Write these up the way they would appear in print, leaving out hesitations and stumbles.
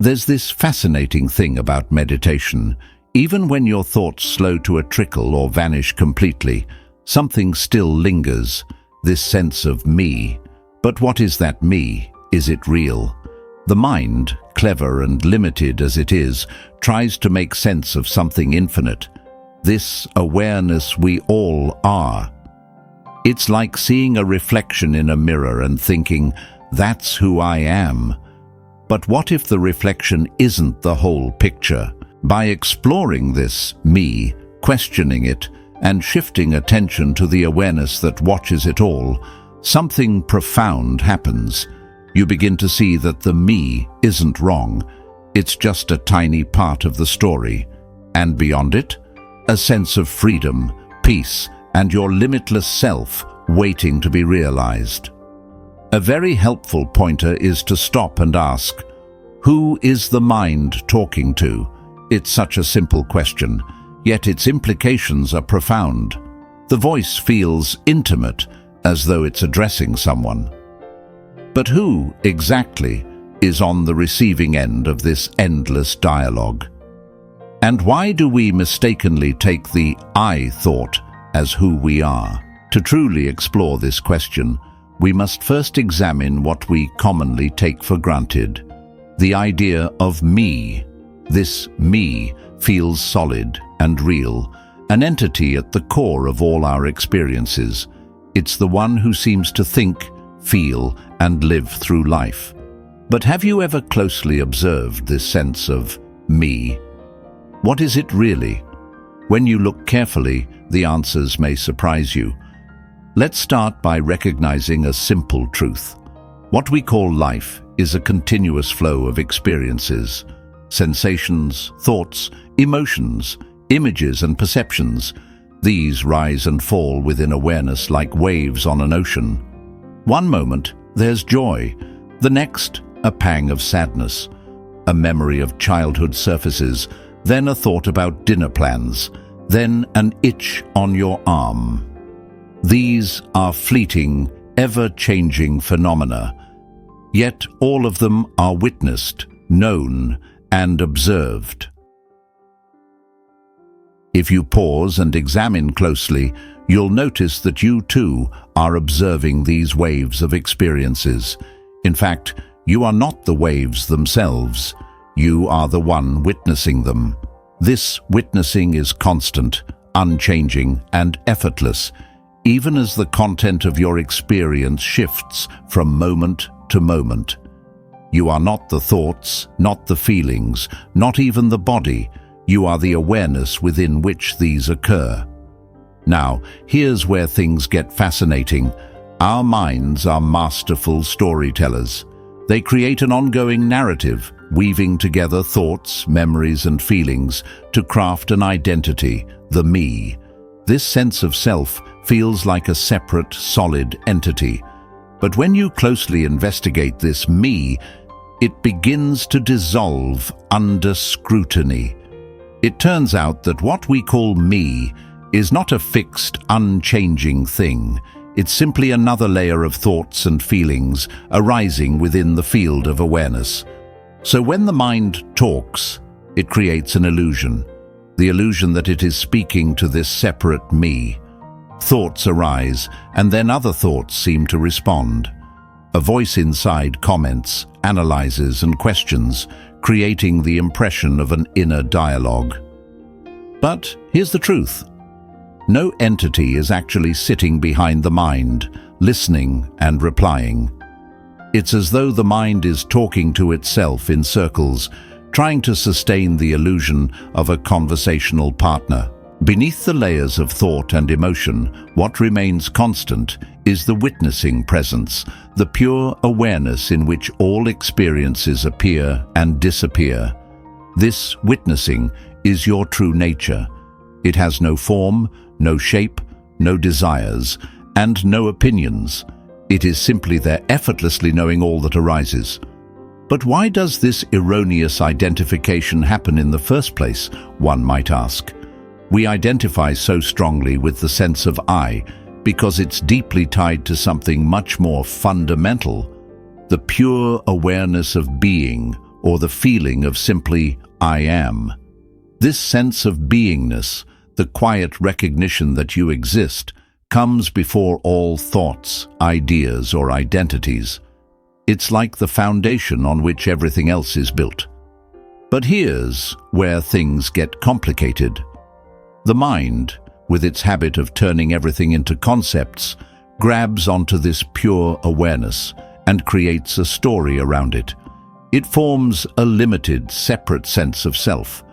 There's this fascinating thing about meditation. Even when your thoughts slow to a trickle or vanish completely, something still lingers, this sense of me. But what is that me? Is it real? The mind, clever and limited as it is, tries to make sense of something infinite. This awareness we all are. It's like seeing a reflection in a mirror and thinking, that's who I am. But what if the reflection isn't the whole picture? By exploring this me, questioning it, and shifting attention to the awareness that watches it all, something profound happens. You begin to see that the me isn't wrong. It's just a tiny part of the story. And beyond it, a sense of freedom, peace, and your limitless self waiting to be realized. A very helpful pointer is to stop and ask, who is the mind talking to? It's such a simple question, yet its implications are profound. The voice feels intimate, as though it's addressing someone. But who, exactly, is on the receiving end of this endless dialogue? And why do we mistakenly take the I thought as who we are? To truly explore this question, we must first examine what we commonly take for granted. The idea of me. This me feels solid and real, an entity at the core of all our experiences. It's the one who seems to think, feel, and live through life. But have you ever closely observed this sense of me? What is it really? When you look carefully, the answers may surprise you. Let's start by recognizing a simple truth. What we call life is a continuous flow of experiences, sensations, thoughts, emotions, images and perceptions. These rise and fall within awareness like waves on an ocean. One moment, there's joy. The next, a pang of sadness. A memory of childhood surfaces, then a thought about dinner plans, then an itch on your arm. These are fleeting, ever-changing phenomena, yet all of them are witnessed, known, and observed. If you pause and examine closely, you'll notice that you too are observing these waves of experiences. In fact, you are not the waves themselves. You are the one witnessing them. This witnessing is constant, unchanging, and effortless, even as the content of your experience shifts from moment to moment. You are not the thoughts, not the feelings, not even the body. You are the awareness within which these occur. Now, here's where things get fascinating. Our minds are masterful storytellers. They create an ongoing narrative, weaving together thoughts, memories, and feelings to craft an identity, the me. This sense of self feels like a separate, solid entity. But when you closely investigate this me, it begins to dissolve under scrutiny. It turns out that what we call me is not a fixed, unchanging thing. It's simply another layer of thoughts and feelings arising within the field of awareness. So when the mind talks, it creates an illusion. The illusion that it is speaking to this separate me. Thoughts arise, and then other thoughts seem to respond. A voice inside comments, analyzes, and questions, creating the impression of an inner dialogue. But here's the truth. No entity is actually sitting behind the mind, listening and replying. It's as though the mind is talking to itself in circles, trying to sustain the illusion of a conversational partner. Beneath the layers of thought and emotion, what remains constant is the witnessing presence, the pure awareness in which all experiences appear and disappear. This witnessing is your true nature. It has no form, no shape, no desires, and no opinions. It is simply there, effortlessly knowing all that arises. But why does this erroneous identification happen in the first place, one might ask? We identify so strongly with the sense of I because it's deeply tied to something much more fundamental, the pure awareness of being, or the feeling of simply I am. This sense of beingness, the quiet recognition that you exist, comes before all thoughts, ideas, or identities. It's like the foundation on which everything else is built. But here's where things get complicated. The mind, with its habit of turning everything into concepts, grabs onto this pure awareness and creates a story around it. It forms a limited, separate sense of self,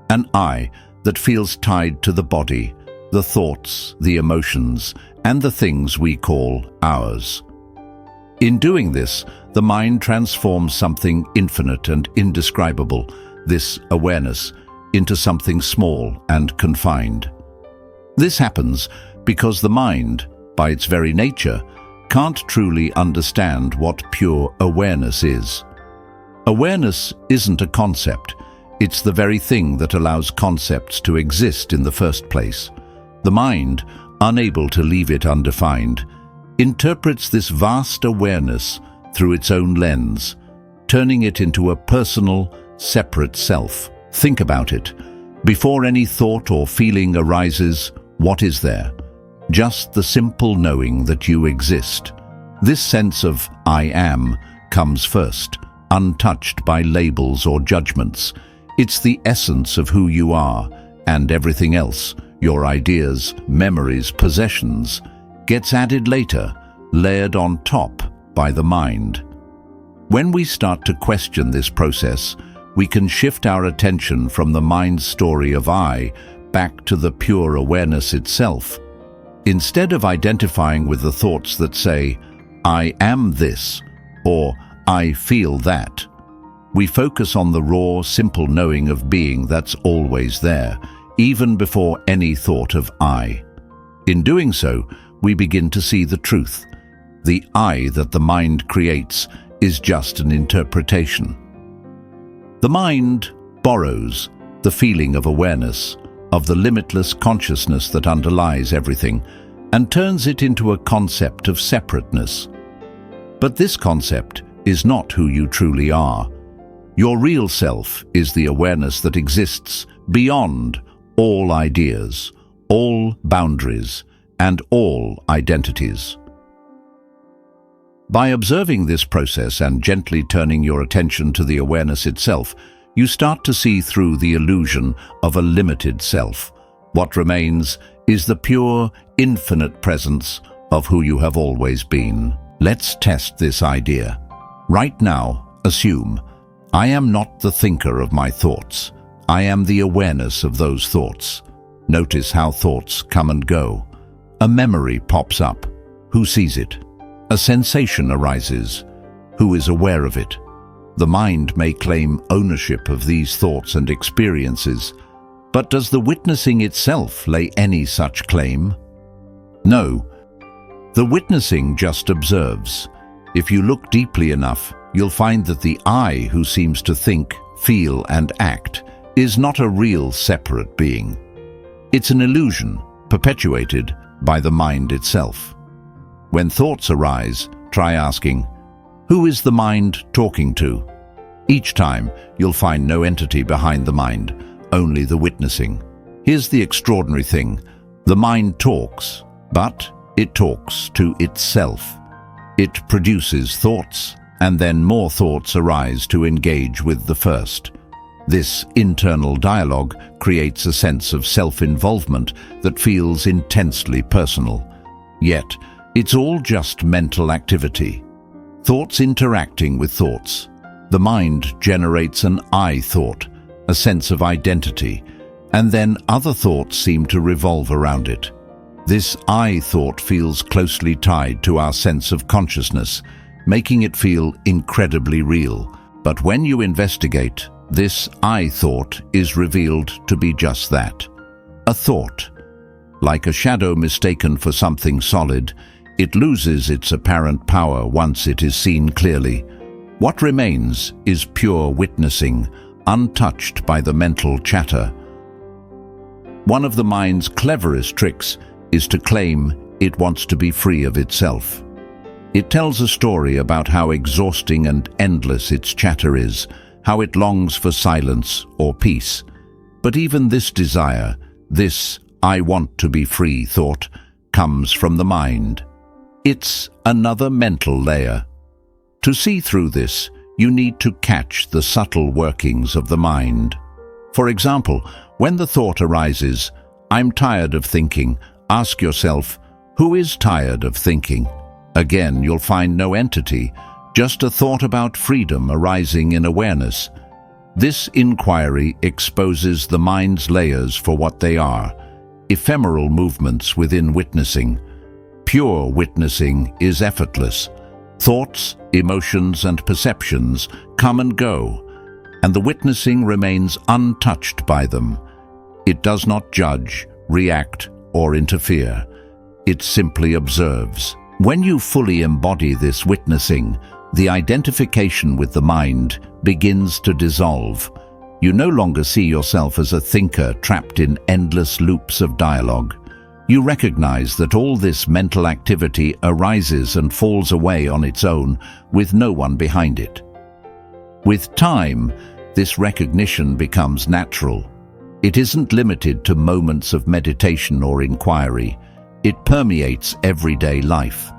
an I that feels tied to the body, the thoughts, the emotions, and the things we call ours. In doing this, the mind transforms something infinite and indescribable, this awareness, into something small and confined. This happens because the mind, by its very nature, can't truly understand what pure awareness is. Awareness isn't a concept. It's the very thing that allows concepts to exist in the first place. The mind, unable to leave it undefined, interprets this vast awareness through its own lens, turning it into a personal, separate self. Think about it. Before any thought or feeling arises, what is there? Just the simple knowing that you exist. This sense of I am comes first, untouched by labels or judgments. It's the essence of who you are, and everything else, your ideas, memories, possessions, gets added later, layered on top by the mind. When we start to question this process, we can shift our attention from the mind's story of I back to the pure awareness itself. Instead of identifying with the thoughts that say, I am this, or I feel that, we focus on the raw, simple knowing of being that's always there, even before any thought of I. In doing so, we begin to see the truth. The I that the mind creates is just an interpretation. The mind borrows the feeling of awareness, of the limitless consciousness that underlies everything, and turns it into a concept of separateness. But this concept is not who you truly are. Your real self is the awareness that exists beyond all ideas, all boundaries, and all identities. By observing this process and gently turning your attention to the awareness itself, you start to see through the illusion of a limited self. What remains is the pure, infinite presence of who you have always been. Let's test this idea. Right now, assume, I am not the thinker of my thoughts. I am the awareness of those thoughts. Notice how thoughts come and go. A memory pops up. Who sees it? A sensation arises. Who is aware of it? The mind may claim ownership of these thoughts and experiences, but does the witnessing itself lay any such claim? No. The witnessing just observes. If you look deeply enough, you'll find that the I who seems to think, feel, and act is not a real separate being. It's an illusion perpetuated by the mind itself. When thoughts arise, try asking, who is the mind talking to? Each time, you'll find no entity behind the mind, only the witnessing. Here's the extraordinary thing. The mind talks, but it talks to itself. It produces thoughts, and then more thoughts arise to engage with the first. This internal dialogue creates a sense of self-involvement that feels intensely personal. Yet, it's all just mental activity. Thoughts interacting with thoughts. The mind generates an I thought, a sense of identity, and then other thoughts seem to revolve around it. This I thought feels closely tied to our sense of consciousness, making it feel incredibly real. But when you investigate, this I thought is revealed to be just that, a thought. Like a shadow mistaken for something solid, it loses its apparent power once it is seen clearly. What remains is pure witnessing, untouched by the mental chatter. One of the mind's cleverest tricks is to claim it wants to be free of itself. It tells a story about how exhausting and endless its chatter is, how it longs for silence or peace. But even this desire, this "I want to be free" thought, comes from the mind. It's another mental layer. To see through this, you need to catch the subtle workings of the mind. For example, when the thought arises, "I'm tired of thinking," ask yourself, who is tired of thinking? Again, you'll find no entity, just a thought about freedom arising in awareness. This inquiry exposes the mind's layers for what they are, ephemeral movements within witnessing. Pure witnessing is effortless. Thoughts, emotions, and perceptions come and go, and the witnessing remains untouched by them. It does not judge, react, or interfere. It simply observes. When you fully embody this witnessing, the identification with the mind begins to dissolve. You no longer see yourself as a thinker trapped in endless loops of dialogue. You recognize that all this mental activity arises and falls away on its own, with no one behind it. With time, this recognition becomes natural. It isn't limited to moments of meditation or inquiry. It permeates everyday life.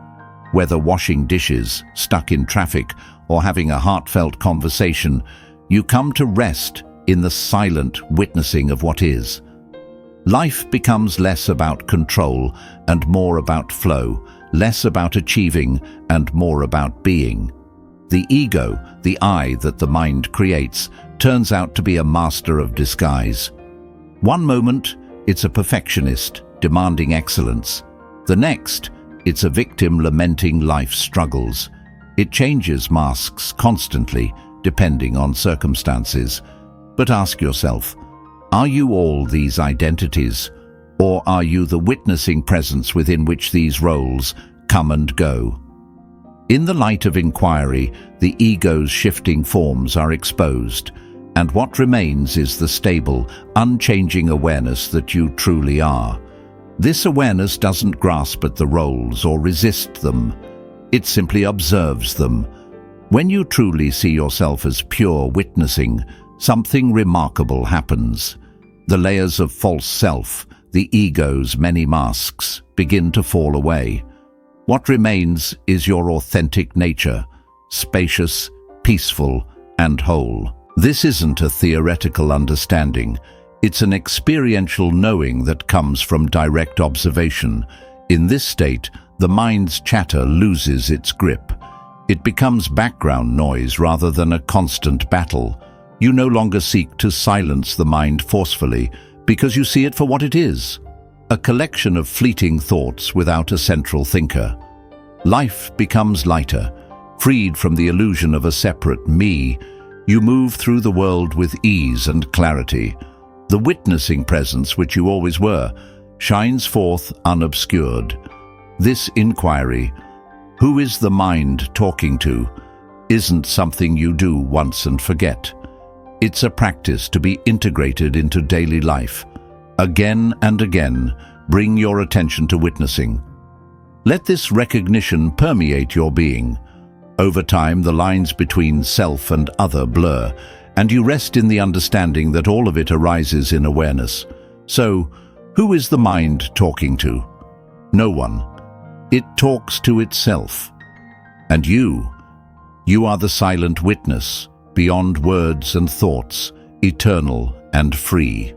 Whether washing dishes, stuck in traffic, or having a heartfelt conversation, you come to rest in the silent witnessing of what is. Life becomes less about control and more about flow, less about achieving and more about being. The ego, the I that the mind creates, turns out to be a master of disguise. One moment, it's a perfectionist, demanding excellence. The next, it's a victim lamenting life's struggles. It changes masks constantly, depending on circumstances. But ask yourself, are you all these identities, or are you the witnessing presence within which these roles come and go? In the light of inquiry, the ego's shifting forms are exposed, and what remains is the stable, unchanging awareness that you truly are. This awareness doesn't grasp at the roles or resist them. It simply observes them. When you truly see yourself as pure witnessing, something remarkable happens. The layers of false self, the ego's many masks, begin to fall away. What remains is your authentic nature, spacious, peaceful, and whole. This isn't a theoretical understanding. It's an experiential knowing that comes from direct observation. In this state, the mind's chatter loses its grip. It becomes background noise rather than a constant battle. You no longer seek to silence the mind forcefully because you see it for what it is, a collection of fleeting thoughts without a central thinker. Life becomes lighter, freed from the illusion of a separate me. You move through the world with ease and clarity. The witnessing presence which you always were shines forth unobscured. This inquiry, who is the mind talking to, isn't something you do once and forget. It's a practice to be integrated into daily life. Again and again, bring your attention to witnessing. Let this recognition permeate your being. Over time, the lines between self and other blur, and you rest in the understanding that all of it arises in awareness. So, who is the mind talking to? No one. It talks to itself. And you are the silent witness, beyond words and thoughts, eternal and free.